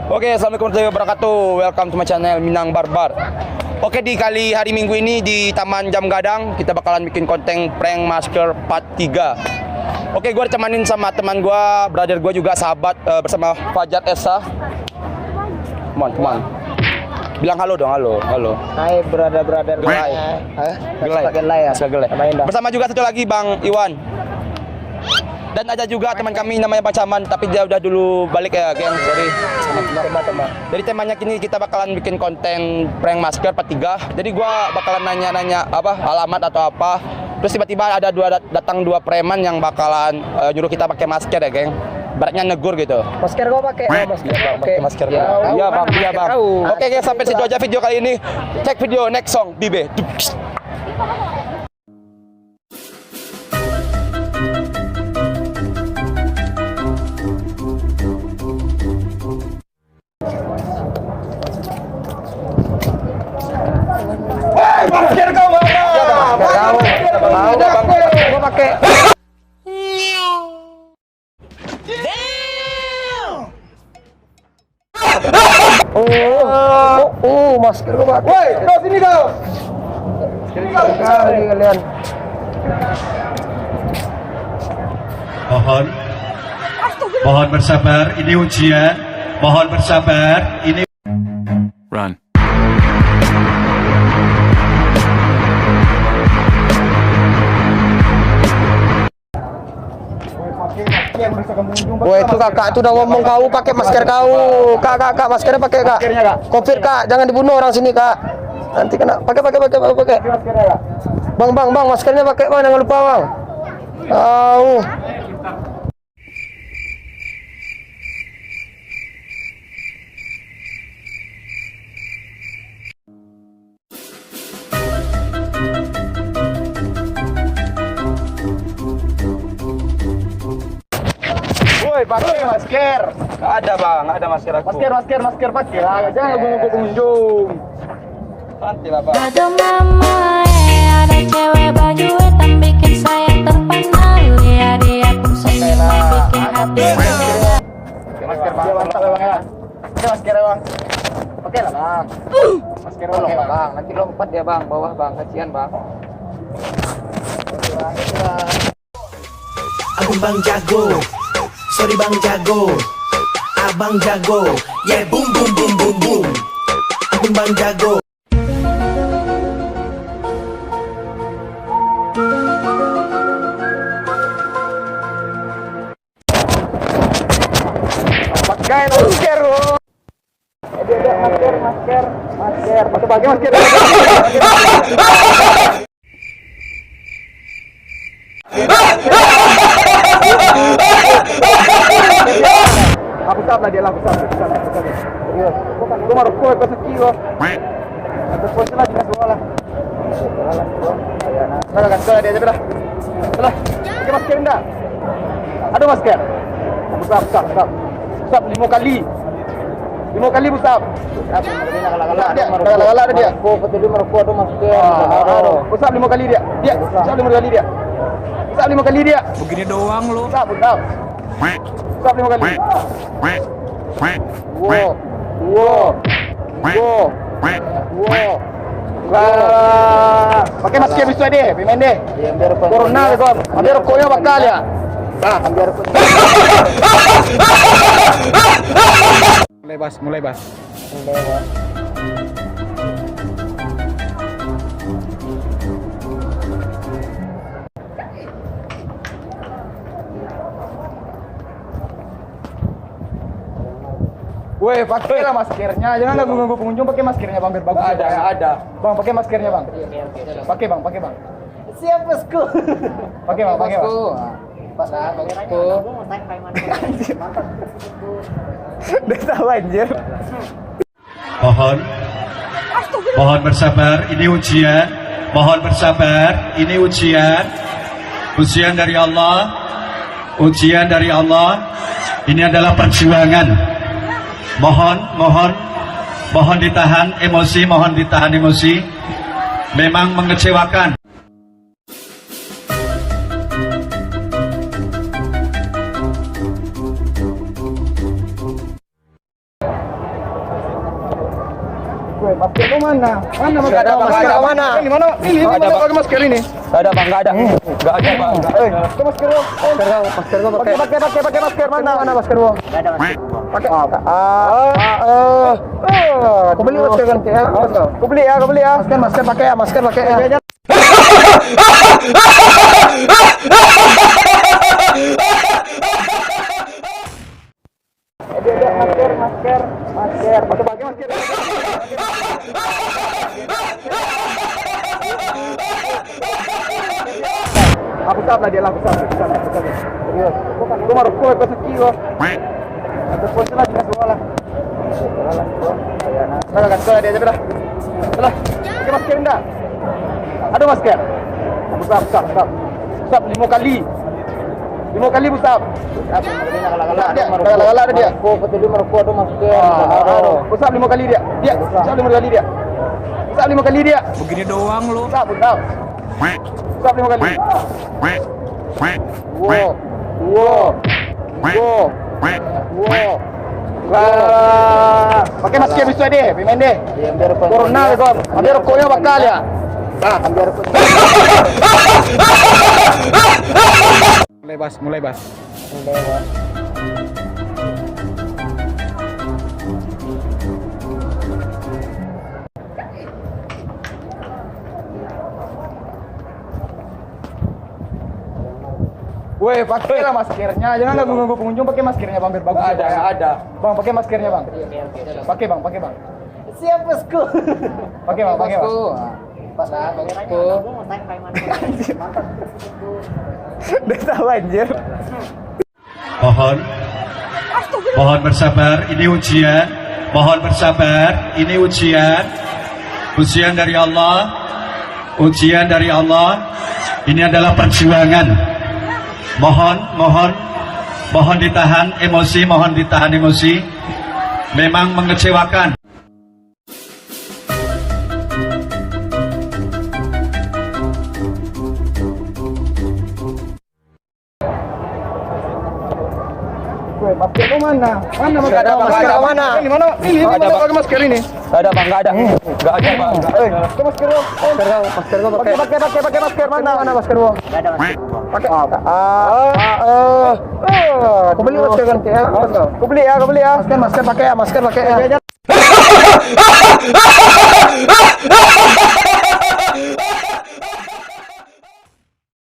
Oke, assalamualaikum warahmatullahi wabarakatuh. Welcome to my channel Minang Barbar. Oke, di kali hari Minggu ini di Taman Jam Gadang kita bakalan bikin konten prank masker part 3. Oke, gue ditemanin sama teman gue, brother gue juga sahabat bersama Fajar Esa. Come on. Bilang halo dong, halo. Hai brother. Gelai. Gelai ya. Bersama juga satu lagi Bang Iwan. Dan ada juga teman kami namanya Bang Caman, tapi dia udah dulu balik ya, geng. Sorry. Teman-teman. Jadi temanya kini kita bakalan bikin konten prank masker part 3. Jadi gua bakalan nanya-nanya apa alamat atau apa. Terus tiba-tiba ada datang dua preman yang bakalan nyuruh kita pakai masker ya, geng. Baratnya negur gitu. Masker gua pakai. Pakai masker. Iya, Bang. Oke, guys, sampai situ aja video kali ini. Cek video next song, Bibe. Masker kau mana? Gua pakai. Masker gua pakai. Woi, kau sini kau. Sekali kalian. Mohon bersabar, ini ujian. Mohon bersabar, ini Run. Woi, itu kakak itu udah ngomong kau pakai masker kau. Kak, maskernya pakai, Kak. Covid, Kak. Jangan dibunuh orang sini, Kak. Nanti kena. Pakai. Bang, maskernya pakai, Bang. Jangan lupa, Bang. Tahu. Woi, pakai masker. Nggak ada, Bang. Nggak ada masker aku. Masker pakai. Jangan ganggu pengunjung. Nanti lah, Bang. Ada mama ada cewek baju hitam bikin saya terpenal. Ya dia pun senyum bikin hati saya. Masker, Bang. Mantap ya, Bang ya. Oke, masker ya, Bang. Oke lah, Bang. Masker Oke oke, lah, Bang. Bang. Nanti lompat dia, Bang. Bawah, Bang. Kasihan, Bang. Abang Bang jago, sorry Bang jago, Abang jago, yeah boom. Abang Bang jago. Pakai masker, bro. Masker. Pakai masker. Aku sab lah dia lah, aku sab. Serius. Gua mau rokok pas kilo. Atas pos lah jelas bola. Salah kan dia aja dah. Salah. Pakai masker enggak? Ada masker? Aku sab. Sab 5 kali. 5 kali busap. Kalah dia. Kau betul merokok tu masker. Busap 5 kali dia. Busap 5 kali dia. Busap 5 kali dia. Begini doang lu. Busap. Busap 5 kali. Pakai masker bisu deh, pemain deh. Corona ke kau? Ambil rokoknya bakal ya. Ambil rokok. Mulai bas. Woi, pakai lah maskernya. Jangan ganggu pengunjung, pakai maskernya, Bang. Biar bagus. Ada. Bang, pakai maskernya, Bang. Pakai, Bang. Siap, bosku. Pakai, Bang. Udah tahu anjir. mohon bersabar, ini ujian. Mohon bersabar, ini ujian. Ujian dari Allah. Ini adalah perjuangan. Mohon ditahan emosi. Memang mengecewakan. Masker lu mana? Mana Nggak ada, masker ke mana? Ini mana? Ini Nggak ada, mana Bang. pakai masker ini? Enggak ada, Bang, enggak ada. Enggak ada, Bang. Itu masker lu. Masker gua pakai. Pakai masker mana? Mana masker gua? Pakai. Kau beli masker kan ya? Kau beli ya. Masker pakai ya, masker pakai ya. Masker. Pakai masker. Aku sab lah dia lah, aku sab. Serius. Kau marah kau pas kilo. Aku pun lah jelas bola. Salah kan dia aja dah. Salah. Pakai masker enggak? Ada masker? Aku sab. Sab 5 kali. 5 kali busap. Kalah ada dia. Kau betul dia merokok ada masker. Busap 5 kali dia. Busap 5 kali dia. Busap 5 kali dia. Begini doang lu. Busap. Busap 5 kali. Wah. Pakai masker bisa deh, pemain deh. Corona kau. Ambil rokoknya bakal ya. Ambil rokok. Mulai bas. Woi, pakailah maskernya. Jangan ganggu pengunjung, pakai maskernya Bang, biar bagus. Ada. Bang, pakai maskernya Bang. Pakai Bang. Siap, bosku. Pakai Bang. Udah tahu anjir. Mohon bersabar, ini ujian. Mohon bersabar, ini ujian. Ujian dari Allah. Ini adalah perjuangan. Mohon ditahan emosi. Memang mengecewakan. Masker lu mana? Mana Nggak ada, masker ke mana? Ini mana? Ini Nggak ada, mana Bang. pakai masker ini? Enggak ada, Bang, enggak ada. Enggak ada, Bang. Itu masker lu. Masker gua pakai. Pakai masker mana? Mana masker gua? Pakai. Kau beli masker kan ya? Kau beli ya. Masker pakai ya, masker pakai ya.